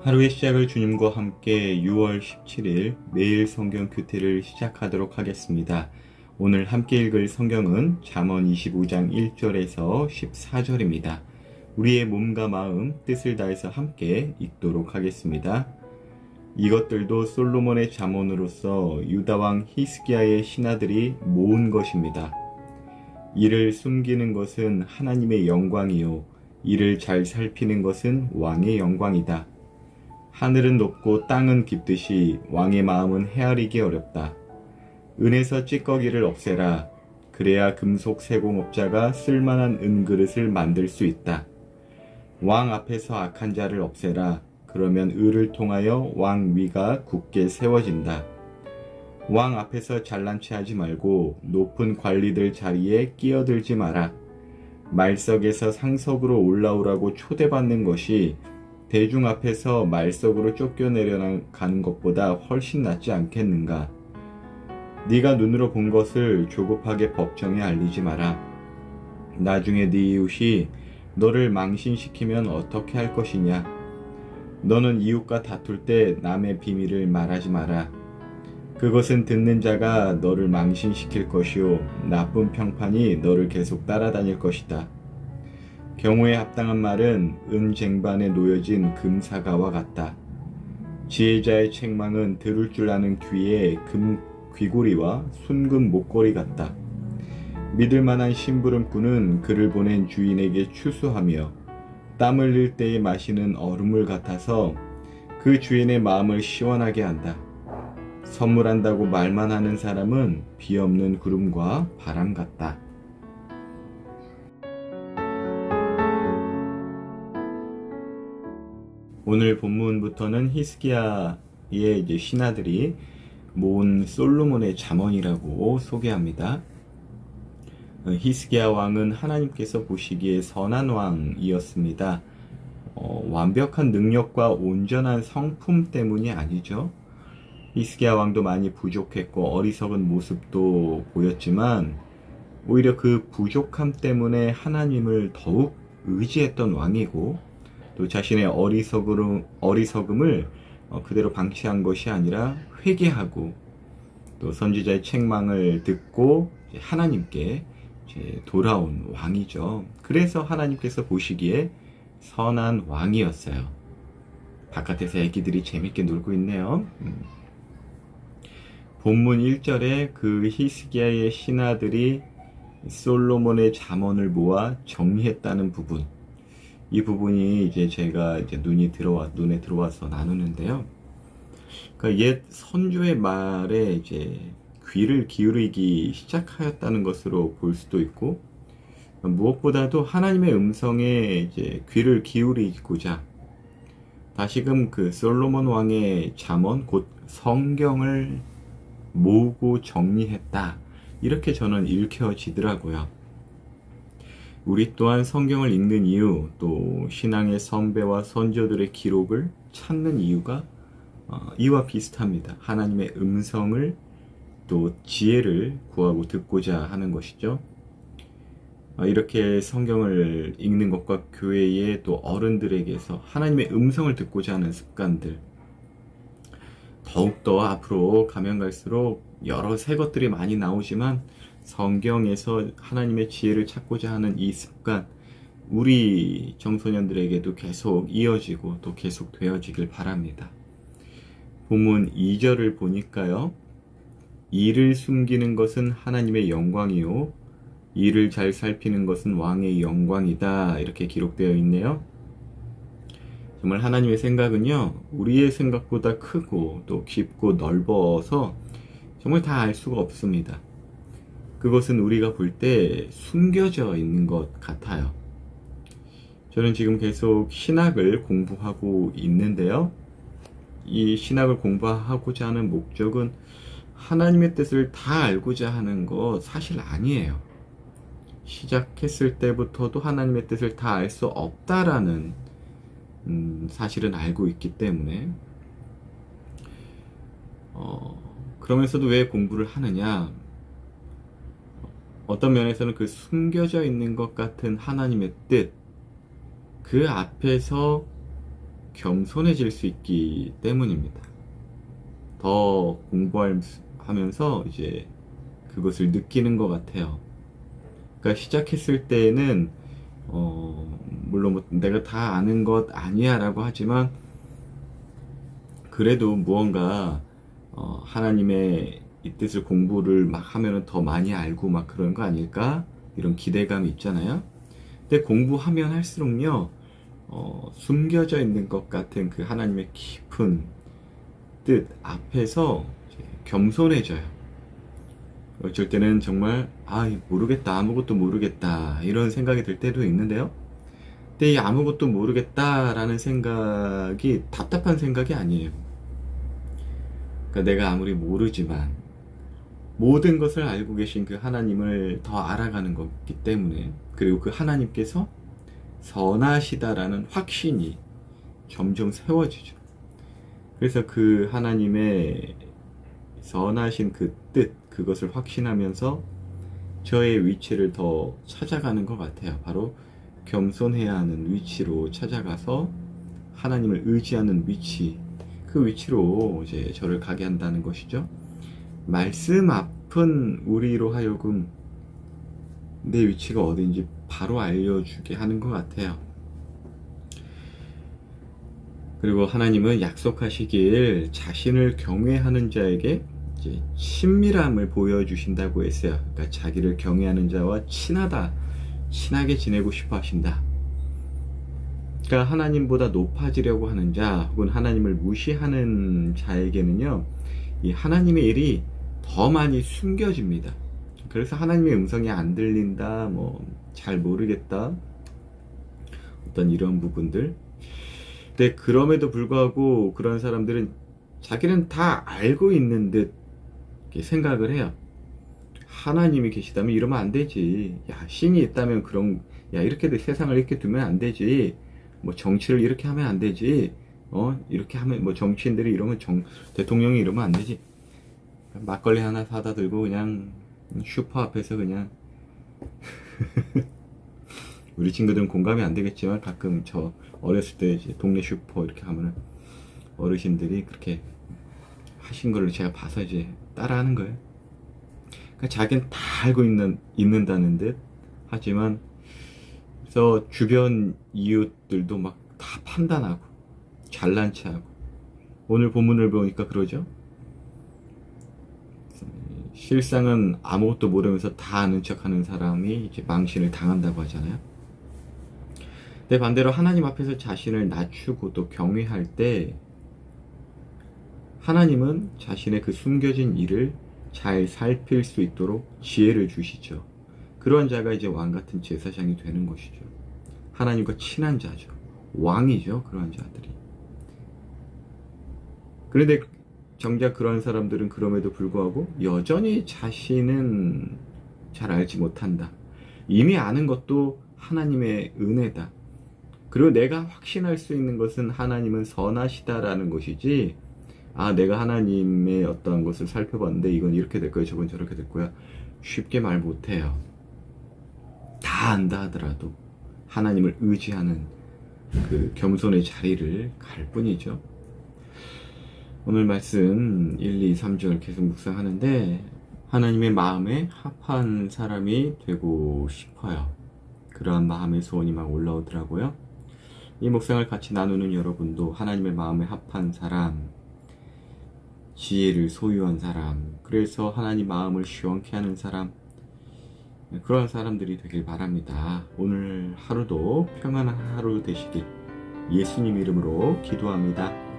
하루의 시작을 주님과 함께 6월 17일 매일 성경 큐티를 시작하도록 하겠습니다. 오늘 함께 읽을 성경은 잠언 25장 1절에서 14절입니다. 우리의 몸과 마음, 뜻을 다해서 함께 읽도록 하겠습니다. 이것들도 솔로몬의 잠언으로서 유다왕 히스기야의 신하들이 모은 것입니다. 이를 숨기는 것은 하나님의 영광이요 이를 잘 살피는 것은 왕의 영광이다. 하늘은 높고 땅은 깊듯이 왕의 마음은 헤아리기 어렵다. 은에서 찌꺼기를 없애라. 그래야 금속 세공업자가 쓸만한 은그릇을 만들 수 있다. 왕 앞에서 악한 자를 없애라. 그러면 을을 통하여 왕 위가 굳게 세워진다. 왕 앞에서 잘난 체 하지 말고 높은 관리들 자리에 끼어들지 마라. 말석에서 상석으로 올라오라고 초대받는 것이 대중 앞에서 말석으로 쫓겨내려가는 것보다 훨씬 낫지 않겠는가? 네가 눈으로 본 것을 조급하게 법정에 알리지 마라. 나중에 네 이웃이 너를 망신시키면 어떻게 할 것이냐? 너는 이웃과 다툴 때 남의 비밀을 말하지 마라. 그것은 듣는 자가 너를 망신시킬 것이요 나쁜 평판이 너를 계속 따라다닐 것이다. 경우에 합당한 말은 은쟁반에 놓여진 금사과와 같다. 지혜자의 책망은 들을 줄 아는 귀에 금 귀고리와 순금 목걸이 같다. 믿을 만한 심부름꾼은 그를 보낸 주인에게 추수하며 땀 흘릴 때에 마시는 얼음물 같아서 그 주인의 마음을 시원하게 한다. 선물한다고 말만 하는 사람은 비 없는 구름과 바람 같다. 오늘 본문부터는 히스기야의 신하들이 모은 솔로몬의 잠언이라고 소개합니다. 히스기야 왕은 하나님께서 보시기에 선한 왕이었습니다. 완벽한 능력과 온전한 성품 때문이 아니죠. 히스기야 왕도 많이 부족했고 어리석은 모습도 보였지만 오히려 그 부족함 때문에 하나님을 더욱 의지했던 왕이고 또 자신의 어리석음을 그대로 방치한 것이 아니라 회개하고 또 선지자의 책망을 듣고 하나님께 돌아온 왕이죠. 그래서 하나님께서 보시기에 선한 왕이었어요. 바깥에서 애기들이 재밌게 놀고 있네요. 본문 1절에 그 히스기야의 신하들이 솔로몬의 잠언을 모아 정리했다는 부분, 이 부분이 이제 제가 눈에 들어와서 나누는데요. 그러니까 옛 선조의 말에 귀를 기울이기 시작하였다는 것으로 볼 수도 있고, 무엇보다도 하나님의 음성에 귀를 기울이고자 다시금 그 솔로몬 왕의 잠언, 곧 성경을 모으고 정리했다. 이렇게 저는 읽혀지더라고요. 우리 또한 성경을 읽는 이유, 또 신앙의 선배와 선조들의 기록을 찾는 이유가 이와 비슷합니다. 하나님의 음성을 또 지혜를 구하고 듣고자 하는 것이죠. 이렇게 성경을 읽는 것과 교회의 또 어른들에게서 하나님의 음성을 듣고자 하는 습관들, 더욱더 앞으로 가면 갈수록 여러 새 것들이 많이 나오지만 성경에서 하나님의 지혜를 찾고자 하는 이 습관, 우리 청소년들에게도 계속 이어지고 또 계속 되어지길 바랍니다. 본문 2절을 보니까요. 이를 숨기는 것은 하나님의 영광이요 이를 잘 살피는 것은 왕의 영광이다. 이렇게 기록되어 있네요. 정말 하나님의 생각은요, 우리의 생각보다 크고 또 깊고 넓어서 정말 다 알 수가 없습니다. 그것은 우리가 볼 때 숨겨져 있는 것 같아요. 저는 지금 계속 신학을 공부하고 있는데요. 이 신학을 공부하고자 하는 목적은 하나님의 뜻을 다 알고자 하는 거 사실 아니에요. 시작했을 때부터도 하나님의 뜻을 다 알 수 없다라는 사실은 알고 있기 때문에 그러면서도 왜 공부를 하느냐? 어떤 면에서는 그 숨겨져 있는 것 같은 하나님의 뜻, 그 앞에서 겸손해질 수 있기 때문입니다. 더 공부하면서 이제 그것을 느끼는 것 같아요. 그러니까 시작했을 때는 물론 뭐 내가 다 아는 것 아니야 라고 하지만 그래도 무언가 하나님의 이 뜻을 공부를 막 하면은 더 많이 알고 막 그런 거 아닐까? 이런 기대감이 있잖아요. 근데 공부하면 할수록요, 숨겨져 있는 것 같은 그 하나님의 깊은 뜻 앞에서 이제 겸손해져요. 어쩔 때는 정말, 모르겠다, 아무것도 모르겠다, 이런 생각이 들 때도 있는데요. 근데 이 아무것도 모르겠다라는 생각이 답답한 생각이 아니에요. 그러니까 내가 아무리 모르지만 모든 것을 알고 계신 그 하나님을 더 알아가는 거기 때문에, 그리고 그 하나님께서 선하시다라는 확신이 점점 세워지죠. 그래서 그 하나님의 선하신 그 뜻, 그것을 확신하면서 저의 위치를 더 찾아가는 것 같아요. 바로 겸손해야 하는 위치로 찾아가서 하나님을 의지하는 위치, 그 위치로 이제 저를 가게 한다는 것이죠. 말씀 앞은 우리로 하여금 내 위치가 어딘지 바로 알려주게 하는 것 같아요. 그리고 하나님은 약속하시길 자신을 경외하는 자에게 이제 친밀함을 보여주신다고 했어요. 그러니까 자기를 경외하는 자와 친하게 지내고 싶어 하신다. 그러니까 하나님보다 높아지려고 하는 자, 혹은 하나님을 무시하는 자에게는요, 이 하나님의 일이 더 많이 숨겨집니다. 그래서 하나님의 음성이 안 들린다, 잘 모르겠다, 어떤 이런 부분들. 근데 그럼에도 불구하고 그런 사람들은 자기는 다 알고 있는 듯 생각을 해요. 하나님이 계시다면 이러면 안 되지. 야, 신이 있다면 이렇게 세상을 이렇게 두면 안 되지. 정치를 이렇게 하면 안 되지. 이렇게 하면 정치인들이 이러면 대통령이 이러면 안 되지. 막걸리 하나 사다 들고 그냥 슈퍼 앞에서 그냥 우리 친구들은 공감이 안 되겠지만 가끔 저 어렸을 때 이제 동네 슈퍼 이렇게 하면은 어르신들이 그렇게 하신 거를 제가 봐서 이제 따라하는 거예요. 그러니까 자기는 다 알고 있는다는 듯 하지만, 그래서 주변 이웃들도 막 다 판단하고 잘난 체하고, 오늘 본문을 보니까 그러죠. 실상은 아무것도 모르면서 다 아는 척하는 사람이 이제 망신을 당한다고 하잖아요. 근데 반대로 하나님 앞에서 자신을 낮추고 또 경외할 때 하나님은 자신의 그 숨겨진 일을 잘 살필 수 있도록 지혜를 주시죠. 그런 자가 이제 왕 같은 제사장이 되는 것이죠. 하나님과 친한 자죠. 왕이죠, 그런 자들이. 그런데 정작 그런 사람들은 그럼에도 불구하고 여전히 자신은 잘 알지 못한다. 이미 아는 것도 하나님의 은혜다. 그리고 내가 확신할 수 있는 것은 하나님은 선하시다라는 것이지, 내가 하나님의 어떠한 것을 살펴봤는데 이건 이렇게 될 거야, 저건 저렇게 될 거야, 쉽게 말 못해요. 다 안다 하더라도 하나님을 의지하는 그 겸손의 자리를 갈 뿐이죠. 오늘 말씀 1, 2, 3절 계속 묵상하는데 하나님의 마음에 합한 사람이 되고 싶어요. 그러한 마음의 소원이 막 올라오더라고요. 이 묵상을 같이 나누는 여러분도 하나님의 마음에 합한 사람, 지혜를 소유한 사람, 그래서 하나님 마음을 시원케 하는 사람, 그런 사람들이 되길 바랍니다. 오늘 하루도 평안한 하루 되시길 예수님 이름으로 기도합니다.